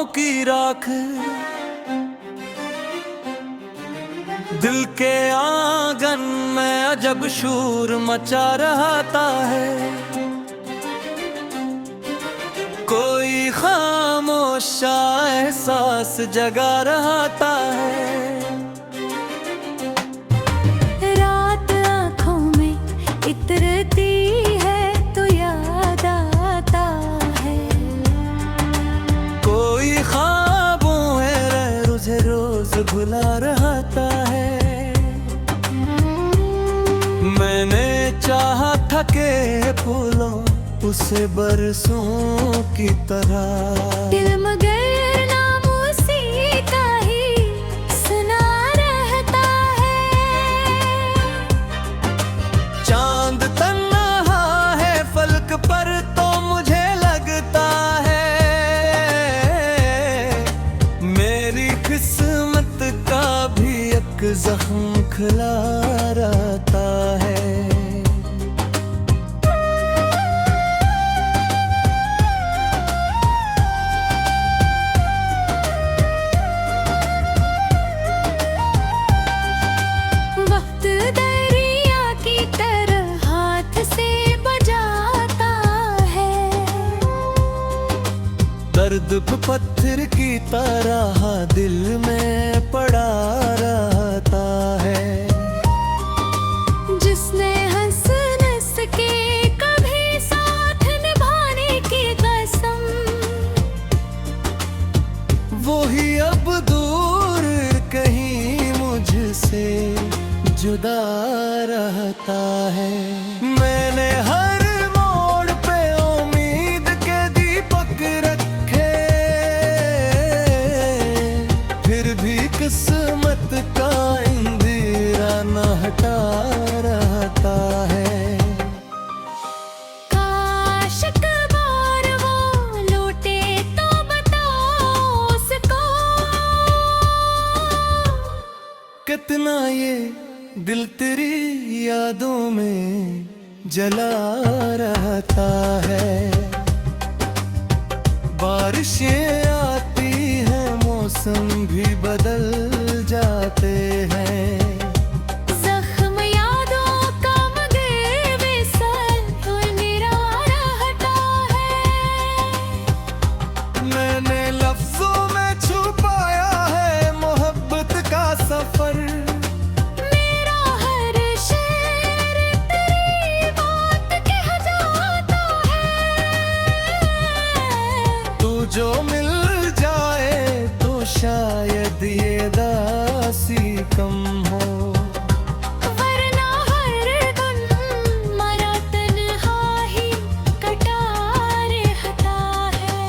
पाँव की राख दिल के आंगन में अजब शूर मचा रहता है। कोई खामोश एहसास जगा रहता है। रात आँखों में इतरती है तो याद आता है। कोई ख्वाबों में रुझे रोज भुला रहता है। मैंने चाहा था के फूलों उसे बरसों की तरह, दिल मगर नाम उसी का ही सुना रहता है। चांद तन्हा है फलक पर तो मुझे लगता है मेरी किस्मत का भी एक जख्म खिला रहता है। दर्द पत्थर की तरह दिल में पड़ा रहता है। जिसने हंस हंस के कभी साथ निभाने की कसम, वो ही अब दूर कहीं मुझसे जुदा रहता है। मैंने हर मोड़ पे उम्मीद के दीपक रखे, फिर भी किस्मत का इंदिरा न हटा रहता है। काश एक बार वो लौटे तो बताओ उसको, कितना ये दिल तेरी यादों में जला रहता है। बारिशें आती हैं मौसम भी बदल जाते हैं। जख्म यादों का मगर बेसर तो मेरा रहता है। मैंने लफ्जों में छुपाया है मोहब्बत का सफर, मेरा हर शेर तेरी बात कह जाता है। तू जो मिल जाए तो शायद ये दासी कम हो, वरना हर दिन मरा तन्हा ही कटा रहता है।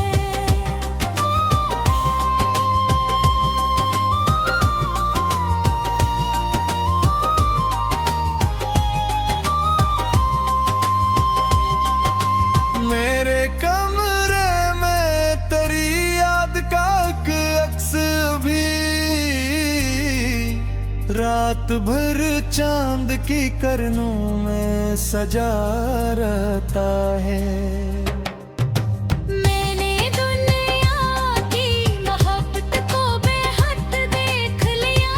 मेरे कमरे में तेरी याद का एक अक्स भी रात भर चांद की किरणों में सजा रहता है। मैंने दुनिया की मोहब्बत को बेहद देख लिया।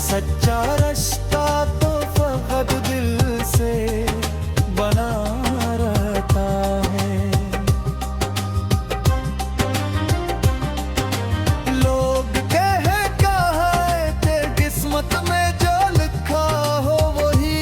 सच्चा रिश्ता तो फकत दिल से बना रहता है। लोग कह है कि किस्मत में जो लिखा हो वही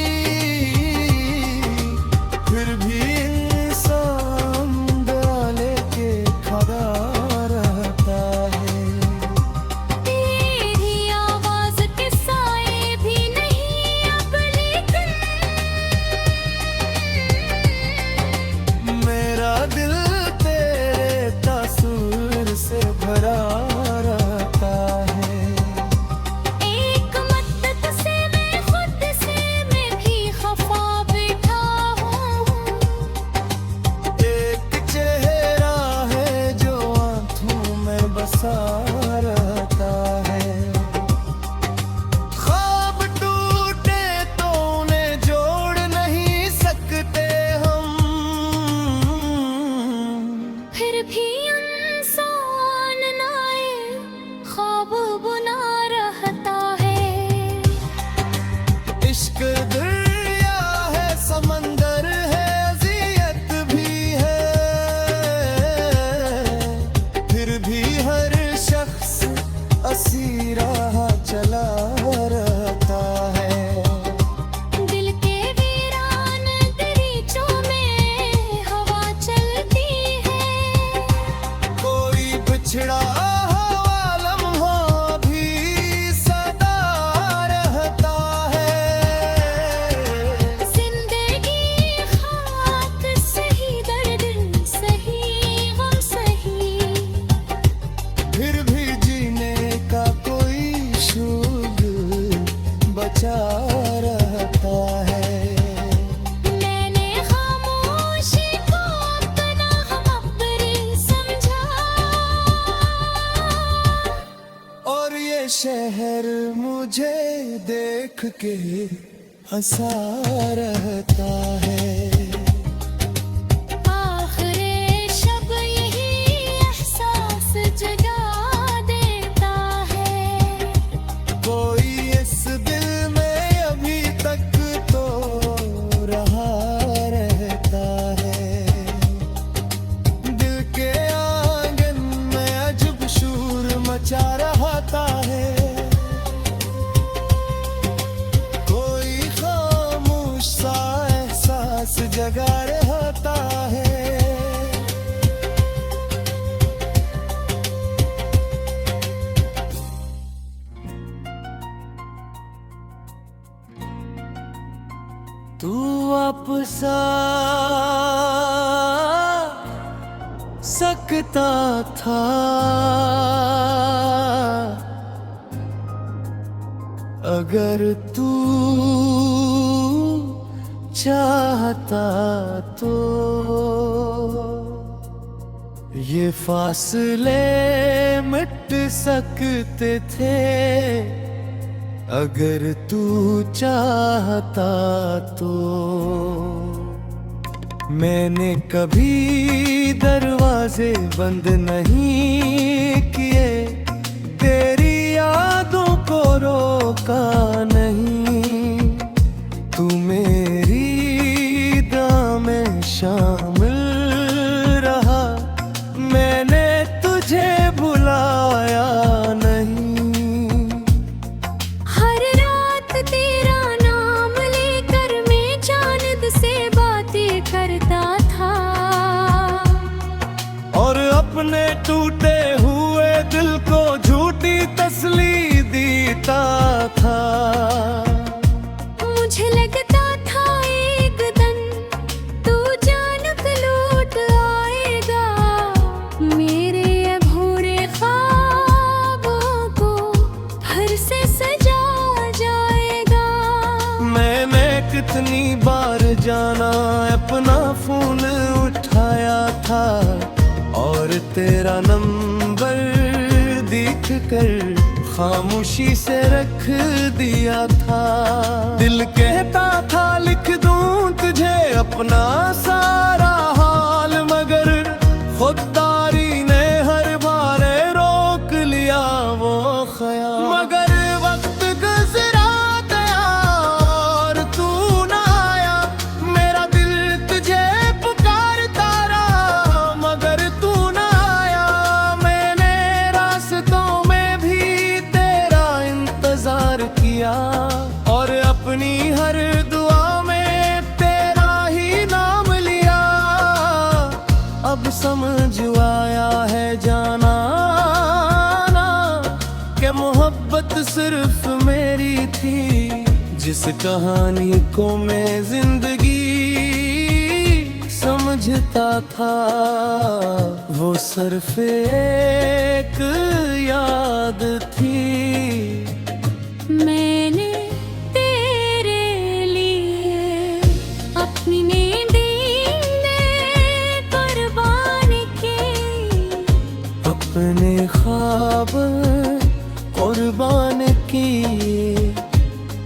दुख के हंसा रहता है। आखिरी शब यही एहसास जगा देता है। कोई इस दिल में अभी तक तो रहा रहता है। दिल के आंगन में अजब शोर मचा रहता है। कोई खामोश सा एहसास जगा रहता है। तू वापस आ सकता था, अगर तू चाहता तो। ये फासले मिट सकते थे, अगर तू चाहता तो। मैंने कभी दरवाजे बंद नहीं किए, तेरी यादों को रोका नहीं। तू मेरी दाम में शामिल रहा, मैंने तुझे बुलाया नहीं। हर रात तेरा नाम लेकर मैं चांद से बातें करता था, और अपने टूटे हुए दिल को झूठी तसल्ली देता था। मुझे लगता था एक दिन तू जानक लौट आएगा, मेरे अधूरे ख्वाबों को फिर से सजा जाएगा। मैंने कितनी बार जाना अपना फोन उठाया था, और तेरा नंबर देख कर खामोशी से रख दिया था। दिल कहता था लिख दूं तुझे अपना सारा हाल, मगर खुददारी ने हर बार रोक लिया वो ख्याल। मगर वक्त गुजरा गया और तू ना आया, मेरा दिल तुझे पुकारता रहा, मगर तू ना आया। मैंने रास्तों में भी तेरा इंतजार किया, और अपनी हर दुआ में तेरा ही नाम लिया। अब समझ आया है जाना ना, कि मोहब्बत सिर्फ मेरी थी, जिस कहानी को मैं जिंदगी समझता था। वो सिर्फ एक याद थी। मैंने तेरे लिए अपनी नींदें कुर्बान की, अपने ख्वाब कुर्बान किए,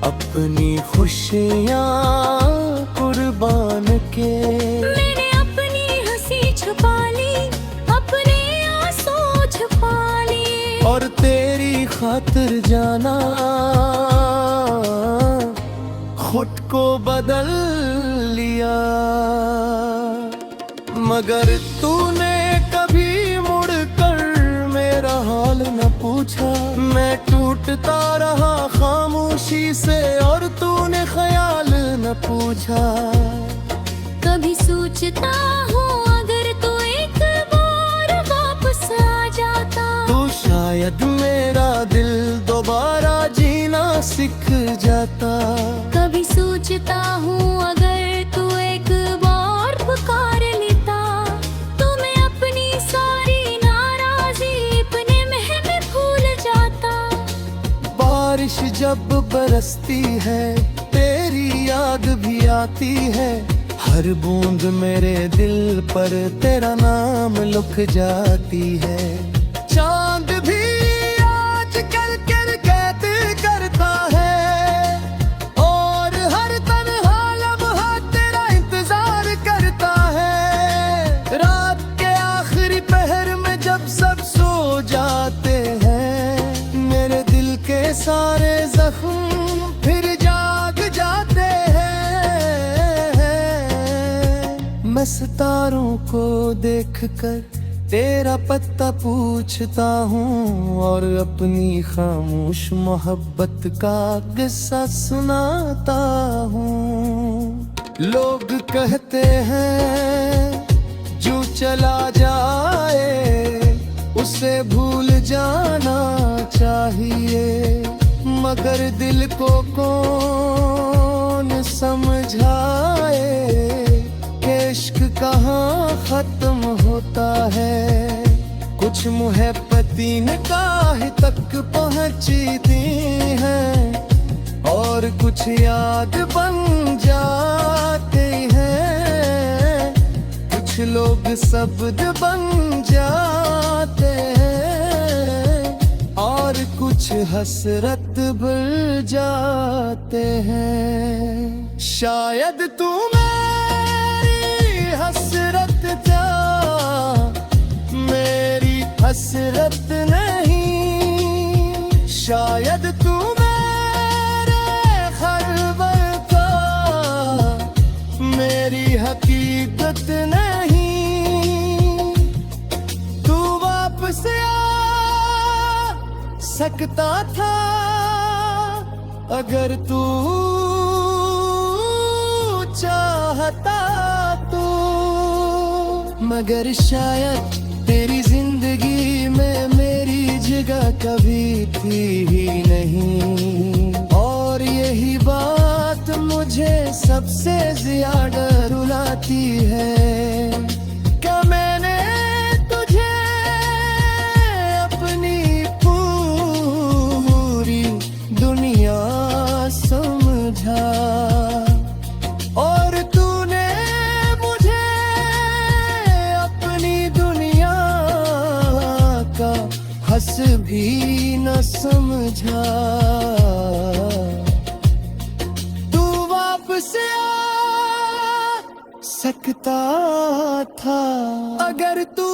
अपनी खुशियाँ कुर्बान के। मैंने अपनी हंसी छुपा ली, अपने आंसू छुपा लिए, और तेरी खातिर जाना खुद को बदल लिया। मगर तूने कभी मुड़ कर मेरा हाल न पूछा। मैं टूटता रहा खामोशी से, और तूने ख्याल न पूछा। कभी सोचता हूँ अगर तू एक बार वापस आ जाता, तो शायद मेरा दिल दोबारा जीना सीख जाता। कभी सोचता हूँ अगर तू एक बार पुकार लेता, तो मैं अपनी सारी नाराजी अपने महल में भूल जाता। बारिश जब बरसती है तेरी याद भी आती है, हर बूंद मेरे दिल पर तेरा नाम लिख जाती है। चांद भी आज कल कर कैद करता है, सारे जख्म फिर जाग जाते हैं। मैं सितारों को देखकर तेरा पत्ता पूछता हूँ और अपनी खामोश मोहब्बत का किस्सा सुनाता हूँ। लोग कहते हैं जो चला जाए उसे भूल जाना चाहिए, मगर दिल को कौन समझाए कि इश्क कहाँ खत्म होता है। कुछ मोहब्बती निकाह तक पहुँचती हैं और कुछ याद बन जाते हैं। कुछ लोग शब्द बन जाते हैं और कुछ हसरत भूल जाते हैं। शायद तू मेरी हसरत था, मेरी हसरत नहीं। शायद तू मेरी हकीकत नहीं। तू वापस आ सकता था अगर तू चाहता तो, मगर शायद तेरी जिंदगी में मेरी जगह कभी थी ही नहीं। और यही बात मुझे सबसे ज्यादा रुलाती है। क्या मैंने तुझे अपनी पूरी दुनिया समझा और तूने मुझे अपनी दुनिया का हंस भी न समझा। से आ सकता था अगर तू